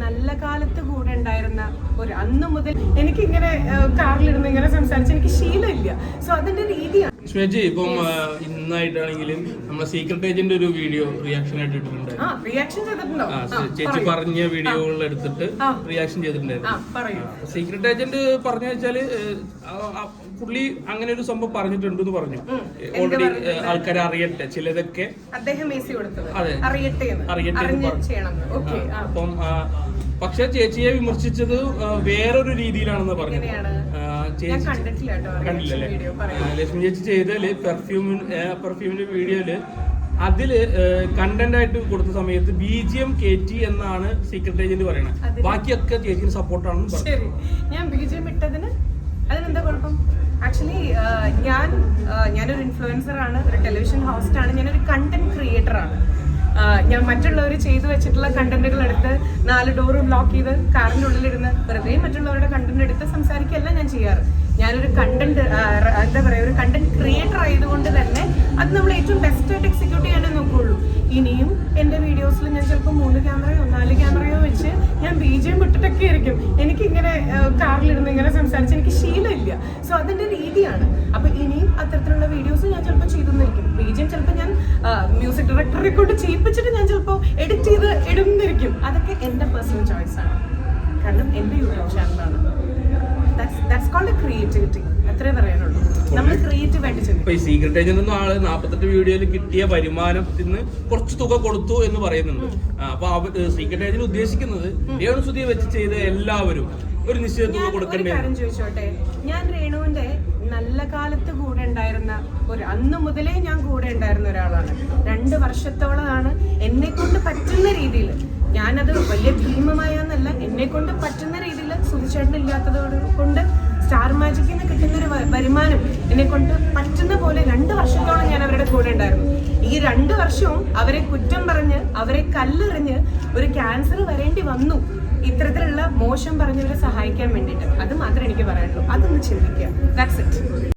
നല്ല കാലത്ത് കൂടെ ഉണ്ടായിരുന്ന ഒരു അന്ന് മുതൽ എനിക്കിങ്ങനെ കാറിലിരുന്ന് ഇങ്ങനെ സംസാരിച്ച് എനിക്ക് ശീലമില്ല. സോ അതിന്റെ രീതിയാണ്. സ്മേജി ഇപ്പം ഇന്നായിട്ടാണെങ്കിലും നമ്മളെ സീക്രട്ട് ഏജന്റ് ഒരു വീഡിയോ റിയാക്ഷൻ ആയിട്ട് ഇട്ടിട്ടുണ്ട്. റിയാക്ഷൻ ചെയ്തിട്ടുണ്ടോ? ചേച്ചി പറഞ്ഞ വീഡിയോകൾ എടുത്തിട്ട് റിയാക്ഷൻ ചെയ്തിട്ടുണ്ടായിരുന്നു. സീക്രട്ട് ഏജന്റ് പറഞ്ഞു വെച്ചാല് പുള്ളി അങ്ങനെ ഒരു സംഭവം പറഞ്ഞിട്ടുണ്ടെന്ന് പറഞ്ഞു. ഓൾറെഡി ആൾക്കാരെ അറിയട്ടെ ചിലതൊക്കെ അദ്ദേഹം അപ്പം പക്ഷെ ചേച്ചിയെ വിമർശിച്ചത് വേറൊരു രീതിയിലാണെന്ന് പറഞ്ഞു. കണ്ടില്ലല്ലേ? ലക്ഷ്മി ചേച്ചി ചെയ്തതില് പെർഫ്യൂമിന്റെ വീഡിയോയില് അതില് കണ്ടന്റ് ആയിട്ട് കൊടുത്ത സമയത്ത് BGM കയറ്റി എന്നാണ് സീക്രട്ട് ഏജന്റ് പറയുന്നത്. ബാക്കിയൊക്കെ ചേച്ചിന് സപ്പോർട്ടാണെന്ന് പറഞ്ഞു. ഞാൻ BGM ഇട്ടതിന് അതിനെന്താ കുഴപ്പം? ആക്ച്വലി ഞാനൊരു ഇൻഫ്ലുവൻസർ ആണ്, ഒരു ടെലിവിഷൻ ഹോസ്റ്റ് ആണ്, ഞാനൊരു കണ്ടന്റ് ക്രിയേറ്റർ ആണ്. ഞാൻ മറ്റുള്ളവർ ചെയ്തു വെച്ചിട്ടുള്ള കണ്ടന്റുകൾ എടുത്ത് 4 ഡോറ് ബ്ലോക്ക് ചെയ്ത് കാറിൻ്റെ ഉള്ളിലിരുന്ന് വെറുതെ മറ്റുള്ളവരുടെ കണ്ടന്റ് എടുത്ത് സംസാരിക്കുകയല്ല ഞാൻ ചെയ്യാറ്. ഞാനൊരു കണ്ടന്റ് എന്താ പറയുക, ഒരു കണ്ടന്റ് ക്രിയേറ്റർ ആയതുകൊണ്ട് തന്നെ അത് നമ്മൾ ഏറ്റവും ബെസ്റ്റായിട്ട് എക്സിക്യൂട്ട് ചെയ്യാനേ നോക്കുകയുള്ളൂ. ഇനിയും എൻ്റെ വീഡിയോസിൽ ഞാൻ ചിലപ്പോൾ 3 ക്യാമറയോ 4 ക്യാമറയോ വെച്ച് ഞാൻ BGM ഇട്ടിട്ടൊക്കെ ആയിരിക്കും. എനിക്കിങ്ങനെ കാറിലിരുന്ന് ഇങ്ങനെ സംസാരിച്ച് എനിക്ക് ശീലമില്ല. സോ അതിൻ്റെ രീതിയാണ്. അപ്പോൾ ഇനിയും അത്തരത്തിലുള്ള വീഡിയോസ് ഞാൻ ചിലപ്പോൾ ചെയ്തെന്നിരിക്കും. BGM ചിലപ്പോൾ ഞാൻ മ്യൂസിക് ഡയറക്ടറെ കൊണ്ട് ചെയ്യിപ്പിച്ചിട്ട് ഞാൻ ചിലപ്പോൾ എഡിറ്റ് ചെയ്ത് ഇടുന്നിരിക്കും. അതൊക്കെ എൻ്റെ പേഴ്സണൽ ചോയ്സാണ്. കാരണം എൻ്റെ യൂട്യൂബ് ചാനലാണ്. That's called a creativity. അത്രേ പറയാനുള്ളൂ. നമ്മൾ ക്രിയേറ്റീവ് ആയിട്ട് ചെയ്യും. ഈ സീക്രട്ട് ഏജന്റ് ആള് 48 വീഡിയോയിൽ കിട്ടിയ വരുമാനത്തിൽ നിന്ന് കുറച്ച് തുക കൊടുത്തു എന്ന് പറയുന്നുണ്ട്. അപ്പൊ സീക്രട്ട് ഏജന്റ് ഉദ്ദേശിക്കുന്നത് രേണുസുതിയെ വെച്ച് ചെയ്ത എല്ലാവരും ഒരു നിശ്ചിത തുക കൊടുക്കേണ്ടി. കാര്യം ചോദിച്ചോട്ടെ, ഞാൻ രേണുവിന്റെ നല്ല കാലത്ത് കൂടെ ഉണ്ടായിരുന്ന അന്ന് മുതലേ ഞാൻ കൂടെ ഉണ്ടായിരുന്ന ഒരാളാണ്. 2 വർഷത്തോളമാണ് എന്നെ കൊണ്ട് പറ്റുന്ന രീതിയിൽ, ഞാനത് വലിയ ഭീമമായെന്നല്ല, എന്നെ കൊണ്ട് പറ്റുന്ന രീതിയിൽ സുധിച്ചേട്ടനില്ലാത്തത് കൊണ്ട് സ്റ്റാർ മാജിക്കിൽ നിന്ന് കിട്ടുന്നൊരു വരുമാനം എന്നെ കൊണ്ട് പറ്റുന്ന പോലെ 2 വർഷത്തോളം ഞാൻ അവരുടെ കൂടെ ഉണ്ടായിരുന്നു. ഈ 2 വർഷവും അവരെ കുറ്റം പറഞ്ഞ്, അവരെ കല്ലെറിഞ്ഞ് ഒരു ക്യാൻസർ വരേണ്ടി വന്നു ഇത്തരത്തിലുള്ള മോശം പറഞ്ഞവരെ സഹായിക്കാൻ വേണ്ടിയിട്ട്. അത് മാത്രമേ എനിക്ക് പറയാനുള്ളൂ. അതൊന്ന് ചിന്തിക്കുക. That's it.